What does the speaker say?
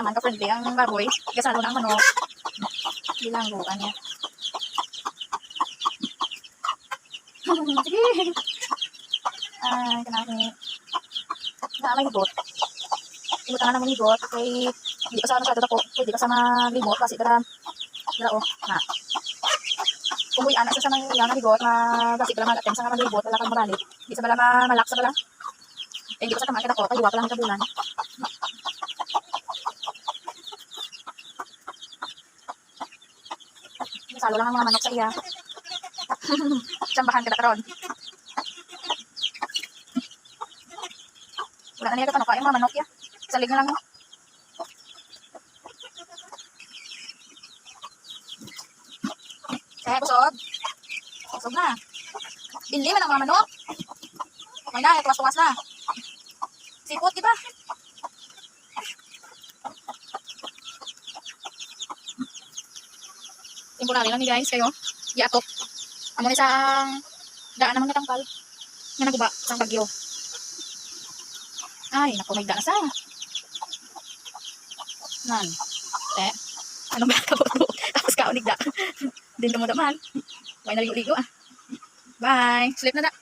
naman ka-friendly ang baboy. Kasalo na ang manok. Bilangguan niya. Sige. Ay, kanami. Naamay higot. Higot nga naman higot. Kay, di pa sa masyado ako. Pwede ka sa malimot. Kasi dara o. Na. Kung anak sa mga yang higot, kasi pala malatim sa mga higot, wala kang marali. Di sa bala malak sa bala. Eh, di ko sa tamaan ka ako. Kayuwa pa lang kabulan. Salo lang ang mga manok sa iya. Tsambahan ka na karon. Wala na niya ka panukain mga manok ya. Salig na lang mo. Busog. Busog na. Dinli man ang mga manok. Okay na, tuwas-tuwas na. Sipot, di ba? Temporary lang ni guys kayo. Yatok. Amo ni sang daan naman natangkal. Nga naguba sang bagyo. Ay, naku, may daan sa. Nan. Ano ba ka po? Tapos ka unig da. Din ka mo daman. May naligo-ligo ah. Bye. Sleep na da.